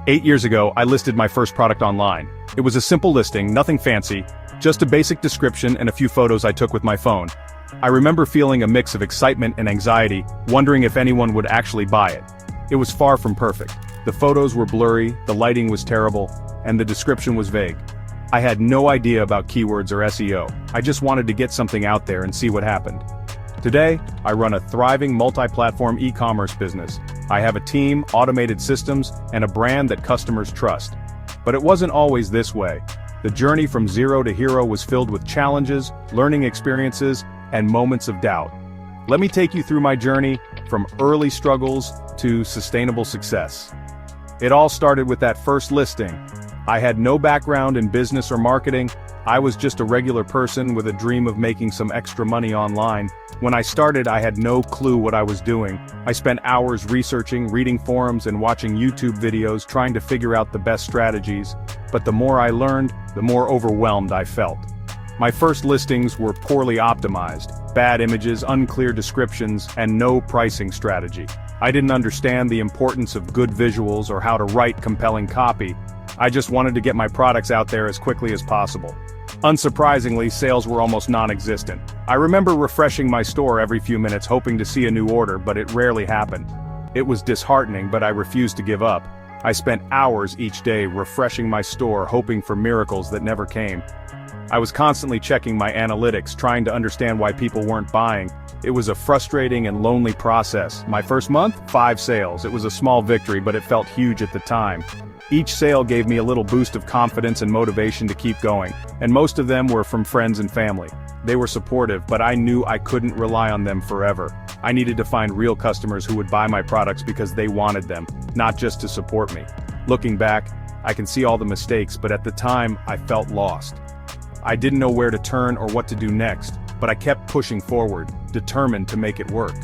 8 years ago, I listed my first product online. It was a simple listing, nothing fancy, just a basic description and a few photos I took with my phone. I remember feeling a mix of excitement and anxiety, wondering if anyone would actually buy it. It was far from perfect. The photos were blurry, the lighting was terrible, and the description was vague. I had no idea about keywords or SEO. I just wanted to get something out there and see what happened. Today, I run a thriving multi-platform e-commerce business. I have a team, automated systems, and a brand that customers trust. But it wasn't always this way. The journey from zero to hero was filled with challenges, learning experiences, and moments of doubt. Let me take you through my journey, from early struggles to sustainable success. It all started with that first listing. I had no background in business or marketing. I was just a regular person with a dream of making some extra money online. When I started, I had no clue what I was doing. I spent hours researching, reading forums, and watching YouTube videos trying to figure out the best strategies. But the more I learned, the more overwhelmed I felt. My first listings were poorly optimized, bad images, unclear descriptions, and no pricing strategy. I didn't understand the importance of good visuals or how to write compelling copy. I just wanted to get my products out there as quickly as possible. Unsurprisingly, sales were almost non-existent. I remember refreshing my store every few minutes hoping to see a new order, but it rarely happened. It was disheartening, but I refused to give up. I spent hours each day refreshing my store, hoping for miracles that never came. I was constantly checking my analytics, trying to understand why people weren't buying. It was a frustrating and lonely process. My first month, 5 sales. It was a small victory, but it felt huge at the time. Each sale gave me a little boost of confidence and motivation to keep going, and most of them were from friends and family. They were supportive, but I knew I couldn't rely on them forever. I needed to find real customers who would buy my products because they wanted them, not just to support me. Looking back, I can see all the mistakes, but at the time, I felt lost. I didn't know where to turn or what to do next, but I kept pushing forward, determined to make it work.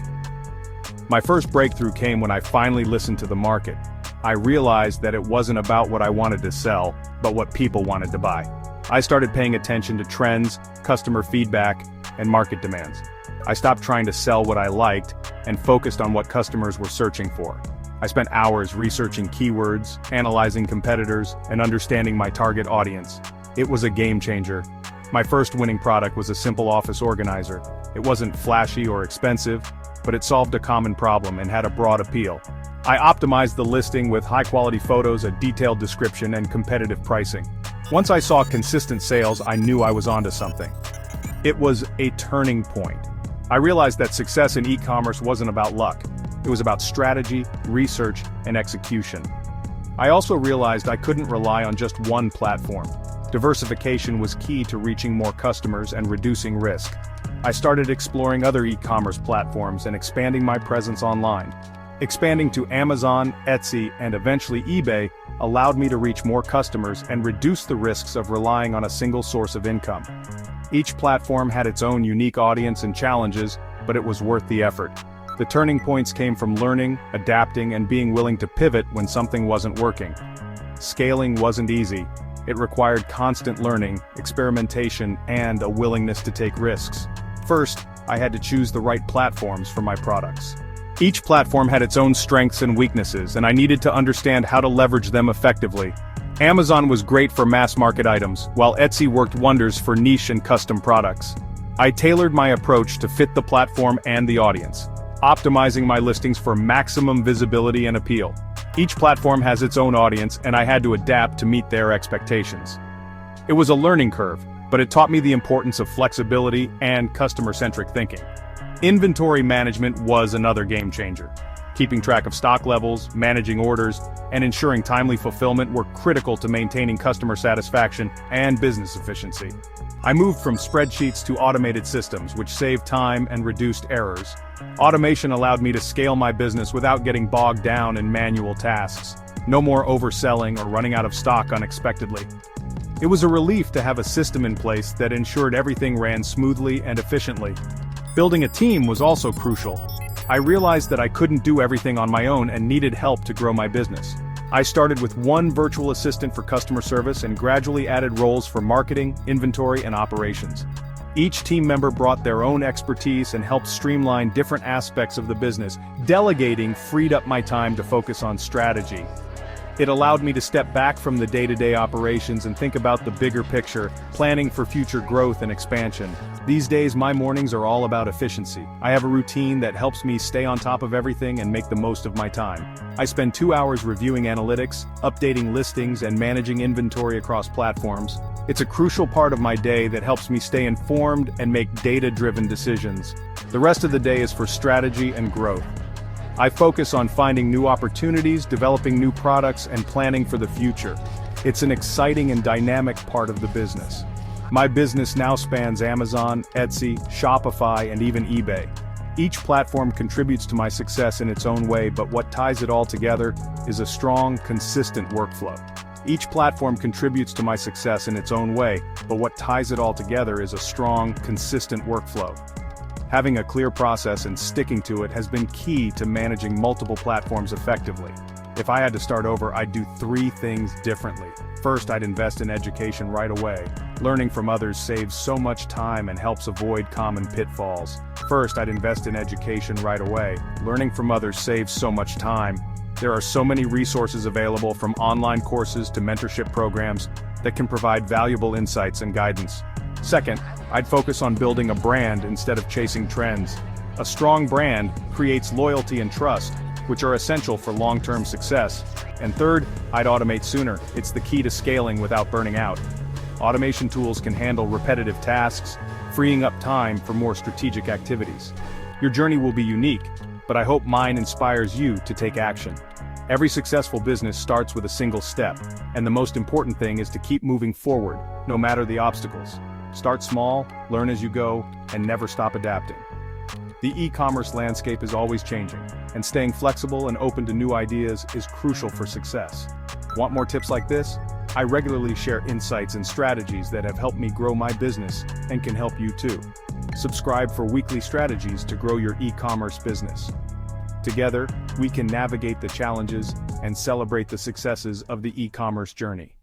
My first breakthrough came when I finally listened to the market. I realized that it wasn't about what I wanted to sell, but what people wanted to buy. I started paying attention to trends, customer feedback, and market demands. I stopped trying to sell what I liked and focused on what customers were searching for. I spent hours researching keywords, analyzing competitors, and understanding my target audience. It was a game changer. My first winning product was a simple office organizer. It wasn't flashy or expensive, but it solved a common problem and had a broad appeal. I optimized the listing with high-quality photos, a detailed description, and competitive pricing. Once I saw consistent sales, I knew I was onto something. It was a turning point. I realized that success in e-commerce wasn't about luck. It was about strategy, research, and execution. I also realized I couldn't rely on just one platform. Diversification was key to reaching more customers and reducing risk. I started exploring other e-commerce platforms and expanding my presence online. Expanding to Amazon, Etsy, and eventually eBay allowed me to reach more customers and reduce the risks of relying on a single source of income. Each platform had its own unique audience and challenges, but it was worth the effort. The turning points came from learning, adapting, and being willing to pivot when something wasn't working. Scaling wasn't easy. It required constant learning, experimentation, and a willingness to take risks. First, I had to choose the right platforms for my products. Each platform had its own strengths and weaknesses, and I needed to understand how to leverage them effectively. Amazon was great for mass-market items, while Etsy worked wonders for niche and custom products. I tailored my approach to fit the platform and the audience, optimizing my listings for maximum visibility and appeal. Each platform has its own audience, and I had to adapt to meet their expectations. It was a learning curve, but it taught me the importance of flexibility and customer-centric thinking. Inventory management was another game changer. Keeping track of stock levels, managing orders, and ensuring timely fulfillment were critical to maintaining customer satisfaction and business efficiency. I moved from spreadsheets to automated systems, which saved time and reduced errors. Automation allowed me to scale my business without getting bogged down in manual tasks. No more overselling or running out of stock unexpectedly. It was a relief to have a system in place that ensured everything ran smoothly and efficiently. Building a team was also crucial. I realized that I couldn't do everything on my own and needed help to grow my business. I started with one virtual assistant for customer service and gradually added roles for marketing, inventory, and operations. Each team member brought their own expertise and helped streamline different aspects of the business. Delegating freed up my time to focus on strategy. It allowed me to step back from the day-to-day operations and think about the bigger picture, planning for future growth and expansion. These days my mornings are all about efficiency. I have a routine that helps me stay on top of everything and make the most of my time. I spend 2 hours reviewing analytics, updating listings, and managing inventory across platforms. It's a crucial part of my day that helps me stay informed and make data-driven decisions. The rest of the day is for strategy and growth. I focus on finding new opportunities, developing new products, and planning for the future. It's an exciting and dynamic part of the business. My business now spans Amazon, Etsy, Shopify, and even eBay. Each platform contributes to my success in its own way, but what ties it all together is a strong, consistent workflow. Each platform contributes to my success in its own way, but what ties it all together is a strong, consistent workflow. Having a clear process and sticking to it has been key to managing multiple platforms effectively. If I had to start over, I'd do 3 things differently. First, I'd invest in education right away. Learning from others saves so much time and helps avoid common pitfalls. First, I'd invest in education right away. Learning from others saves so much time. There are so many resources available, from online courses to mentorship programs, that can provide valuable insights and guidance. Second, I'd focus on building a brand instead of chasing trends. A strong brand creates loyalty and trust, which are essential for long-term success. And third, I'd automate sooner. It's the key to scaling without burning out. Automation tools can handle repetitive tasks, freeing up time for more strategic activities. Your journey will be unique, but I hope mine inspires you to take action. Every successful business starts with a single step, and the most important thing is to keep moving forward, no matter the obstacles. Start small, learn as you go, and never stop adapting. The e-commerce landscape is always changing, and staying flexible and open to new ideas is crucial for success. Want more tips like this? I regularly share insights and strategies that have helped me grow my business and can help you too. Subscribe for weekly strategies to grow your e-commerce business. Together, we can navigate the challenges and celebrate the successes of the e-commerce journey.